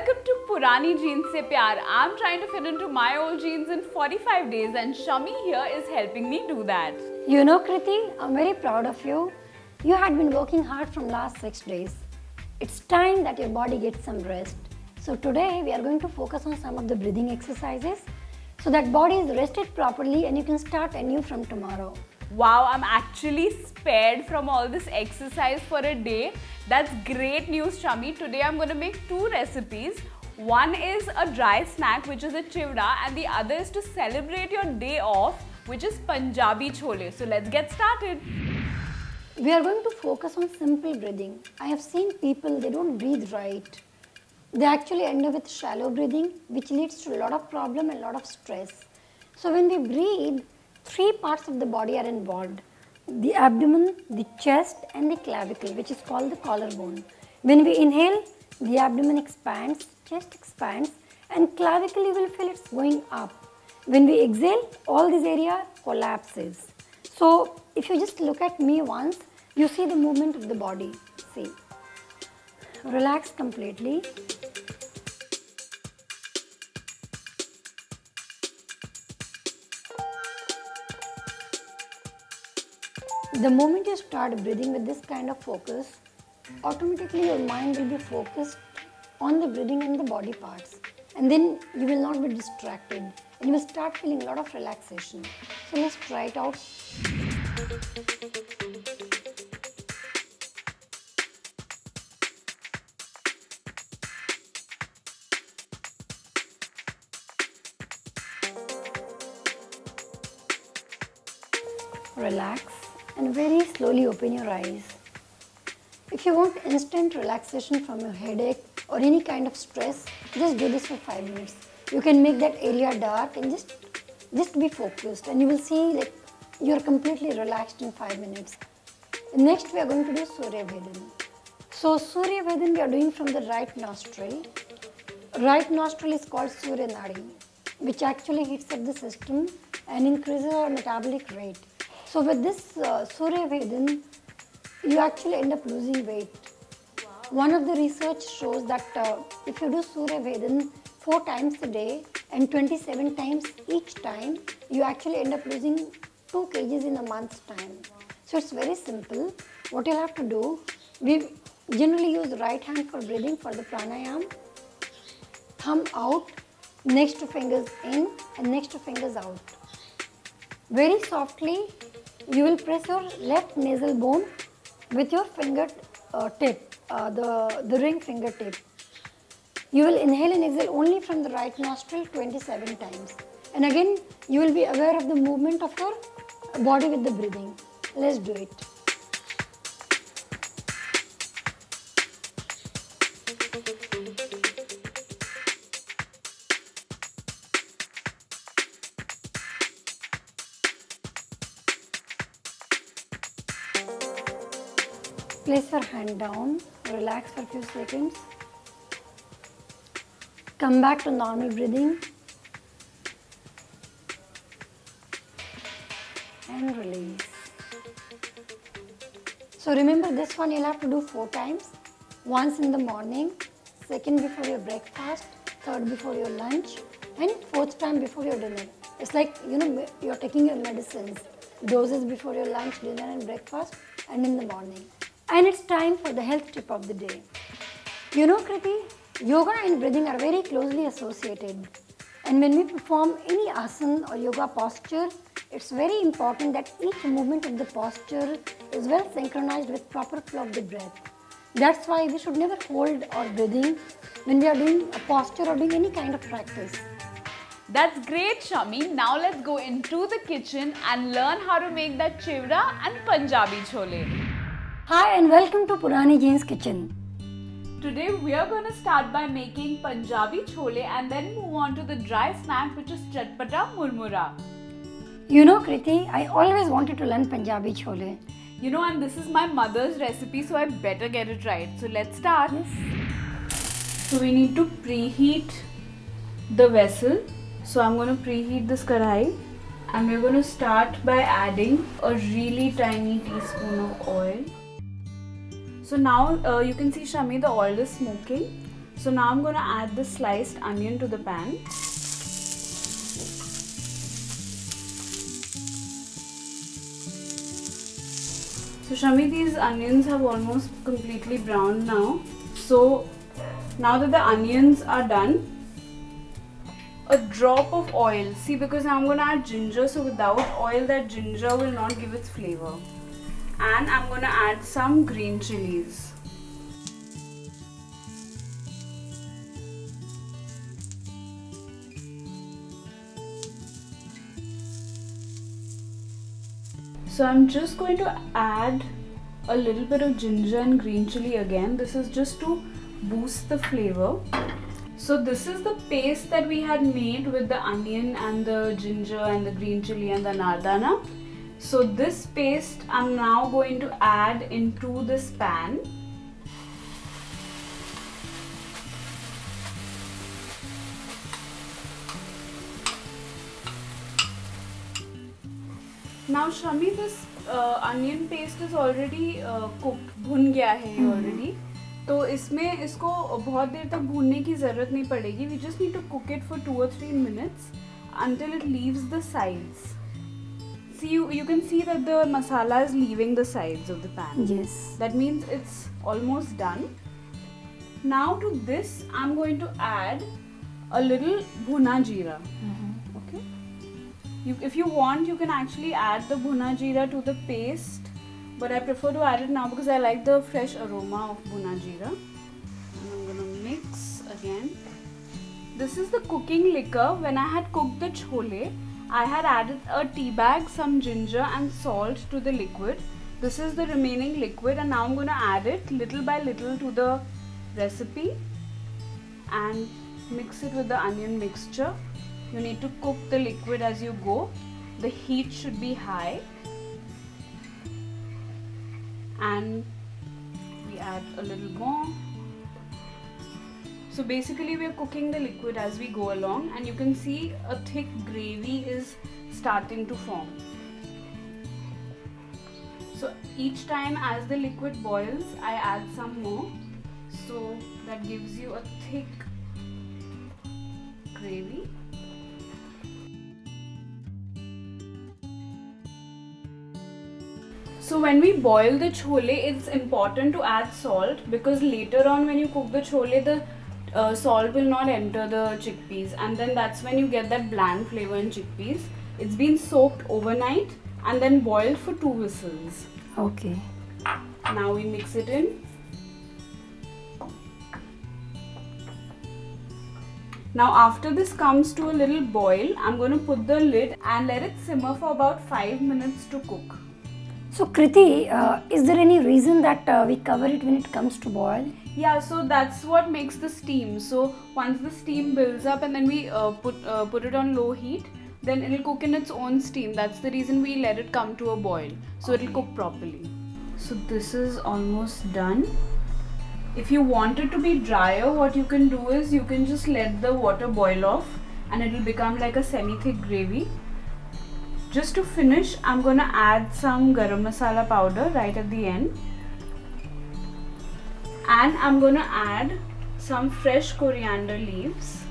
Welcome to Purani Jeans Se Pyar. I'm trying to fit into my old jeans in 45 days and Shammi here is helping me do that. You know Kriti, I'm very proud of you. You had been working hard from last 6 days. It's time that your body gets some rest. So today we are going to focus on some of the breathing exercises so that body is rested properly and you can start anew from tomorrow. Wow, I'm actually spared from all this exercise for a day. That's great news, Shammi. Today I'm going to make two recipes. One is a dry snack, which is a Chivda, and the other is to celebrate your day off, which is Punjabi Chole. So let's get started. We are going to focus on simple breathing. I have seen people, they don't breathe right. They actually end up with shallow breathing, which leads to a lot of problem and a lot of stress. So when we breathe, three parts of the body are involved: the abdomen, the chest and the clavicle, which is called the collarbone. When we inhale, the abdomen expands, chest expands and clavicle you will feel it's going up. When we exhale, all this area collapses. So if you just look at me once, you see the movement of the body. See, relax completely. The moment you start breathing with this kind of focus, automatically your mind will be focused on the breathing and the body parts, and then you will not be distracted and you will start feeling a lot of relaxation. So let's try it out. Relax and very slowly open your eyes. If you want instant relaxation from your headache or any kind of stress, just do this for 5 minutes. You can make that area dark and just be focused, and you will see that you are completely relaxed in 5 minutes. Next we are going to do Surya Vedan. So Surya Vedan we are doing from the right nostril. Right nostril is called Surya Nadi, which actually heats up the system and increases our metabolic rate. So with this Surya Vedan, you actually end up losing weight. Wow. One of the research shows that if you do Surya Vedan 4 times a day and 27 times each time, you actually end up losing 2 kgs in a month's time. So it's very simple. What you'll have to do, we generally use right hand for breathing for the pranayam, thumb out, next 2 fingers in and next 2 fingers out. Very softly, you will press your left nasal bone with your finger tip, the ring finger tip. You will inhale and exhale only from the right nostril 27 times. And again, you will be aware of the movement of your body with the breathing. Let's do it. Place your hand down, relax for a few seconds. Come back to normal breathing and release. So remember, this one you'll have to do 4 times. Once in the morning, second before your breakfast, third before your lunch and 4th time before your dinner. It's like, you know, you're taking your medicines. Doses before your lunch, dinner and breakfast and in the morning. And it's time for the health tip of the day. You know Kriti, yoga and breathing are very closely associated. And when we perform any asana or yoga posture, it's very important that each movement of the posture is well synchronized with proper flow of the breath. That's why we should never hold our breathing when we are doing a posture or doing any kind of practice. That's great, Shammi. Now let's go into the kitchen and learn how to make that Chivda and Punjabi Chole. Hi and welcome to Purani Jeans Kitchen. Today we are going to start by making Punjabi Chole and then move on to the dry snack, which is Chatpata Murmura. You know Kriti, I always wanted to learn Punjabi Chole. You know, and this is my mother's recipe, so I better get it right. So let's start. Yes. So we need to preheat the vessel. So I'm going to preheat this karai and we're going to start by adding a really tiny teaspoon of oil. So now you can see, Shammi, the oil is smoking. So now I'm going to add the sliced onion to the pan. So Shammi, these onions have almost completely browned now. So now that the onions are done, a drop of oil. See, because I'm going to add ginger, so without oil that ginger will not give its flavor. And I'm going to add some green chilies. So I'm just going to add a little bit of ginger and green chili again. This is just to boost the flavor. So this is the paste that we had made with the onion and the ginger and the green chili and the nardana. So this paste I'm now going to add into this pan. Now Shammi, this onion paste is already cooked, भुन गया है ये already. तो इसमें इसको बहुत देर तक भूनने की ज़रूरत नहीं पड़ेगी. We just need to cook it for 2 or 3 minutes until it leaves the sides. See, you can see that the masala is leaving the sides of the pan. Yes. That means it's almost done. Now to this, I'm going to add a little bhuna jeera. Okay. If you want, you can actually add the bhuna jeera to the paste. But I prefer to add it now because I like the fresh aroma of bhuna jeera. And I'm going to mix again. This is the cooking liquor. When I had cooked the chole, I had added a tea bag, some ginger and salt to the liquid. This is the remaining liquid, and now I'm going to add it little by little to the recipe and mix it with the onion mixture. You need to cook the liquid as you go. The heat should be high. And we add a little more. So basically we are cooking the liquid as we go along, and you can see a thick gravy is starting to form. So each time as the liquid boils, I add some more. So that gives you a thick gravy. So when we boil the chole, it's important to add salt, because later on when you cook the chole, the salt will not enter the chickpeas, and then that's when you get that bland flavor in chickpeas. It's been soaked overnight and then boiled for 2 whistles. Okay. Now we mix it in. Now after this comes to a little boil, I'm going to put the lid and let it simmer for about 5 minutes to cook. So Kriti, is there any reason that we cover it when it comes to boil? Yeah, so that's what makes the steam. So once the steam builds up and then we put it on low heat, then it'll cook in its own steam. That's the reason we let it come to a boil, so it'll cook properly. So this is almost done. If you want it to be drier, what you can do is you can just let the water boil off and it'll become like a semi-thick gravy. Just to finish, I'm going to add some garam masala powder right at the end. And I'm going to add some fresh coriander leaves.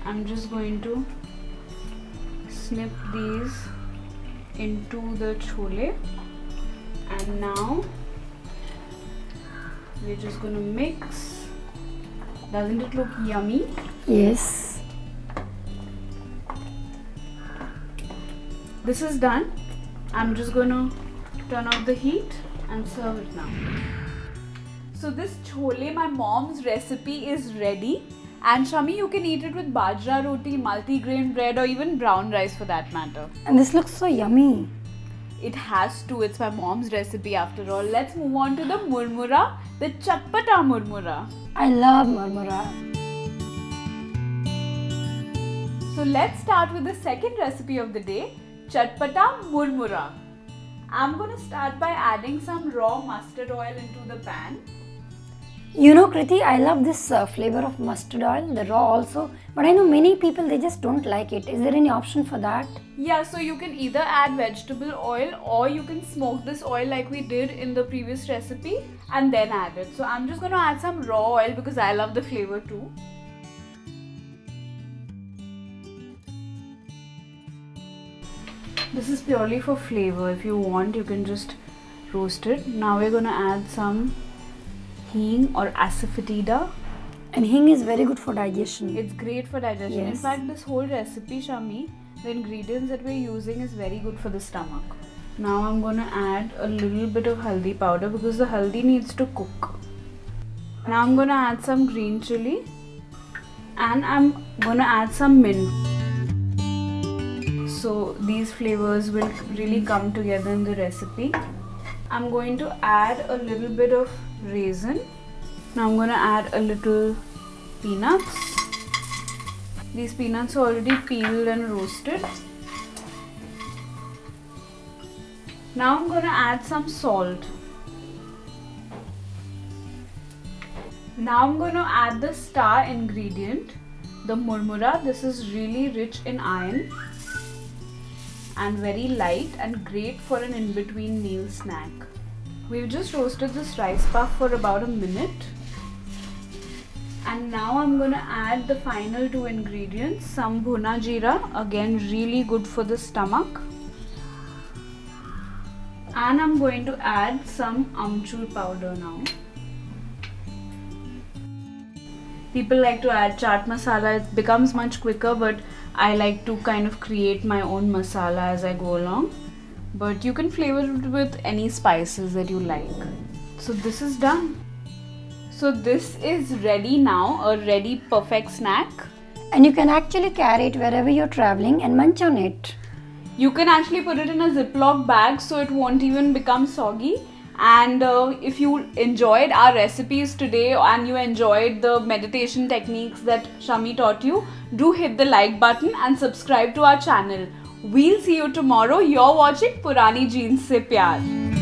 I'm just going to snip these into the chole. And now we're just going to mix. Doesn't it look yummy? Yes. This is done. I'm just going to turn off the heat and serve it now. So this chole, my mom's recipe, is ready. And Shammi, you can eat it with bajra roti, multi-grain bread, or even brown rice for that matter. And this looks so yummy. It has to. It's my mom's recipe after all. Let's move on to the murmura, the chatpata murmura. I love murmura. So let's start with the second recipe of the day, chatpata murmura. I'm going to start by adding some raw mustard oil into the pan. You know, Kriti, I love this flavor of mustard oil, the raw also. But I know many people, they just don't like it. Is there any option for that? Yeah, so you can either add vegetable oil or you can smoke this oil like we did in the previous recipe and then add it. So I'm just going to add some raw oil because I love the flavor too. This is purely for flavor. If you want, you can just roast it. Now we're going to add some hing or asafoetida. And hing is very good for digestion. It's great for digestion. Yes. In fact, this whole recipe, Shammi, the ingredients that we're using is very good for the stomach. Now I'm going to add a little bit of haldi powder because the haldi needs to cook. Now I'm going to add some green chili and I'm going to add some mint. So these flavors will really come together in the recipe. I'm going to add a little bit of raisin. Now I'm going to add a little peanuts. These peanuts are already peeled and roasted. Now I'm going to add some salt. Now I'm going to add the star ingredient, the murmura. This is really rich in iron and very light and great for an in-between meal snack. We've just roasted this rice puff for about a minute. And now I'm going to add the final two ingredients, some bhuna jeera, again really good for the stomach. And I'm going to add some amchur powder now. People like to add chaat masala, it becomes much quicker, but I like to kind of create my own masala as I go along. But you can flavor it with any spices that you like. So this is done. So this is ready now, a ready perfect snack. And you can actually carry it wherever you're traveling and munch on it. You can actually put it in a Ziploc bag so it won't even become soggy. And if you enjoyed our recipes today and you enjoyed the meditation techniques that Shammi taught you, do hit the like button and subscribe to our channel. We'll see you tomorrow. You're watching Purani Jeans Se Pyar.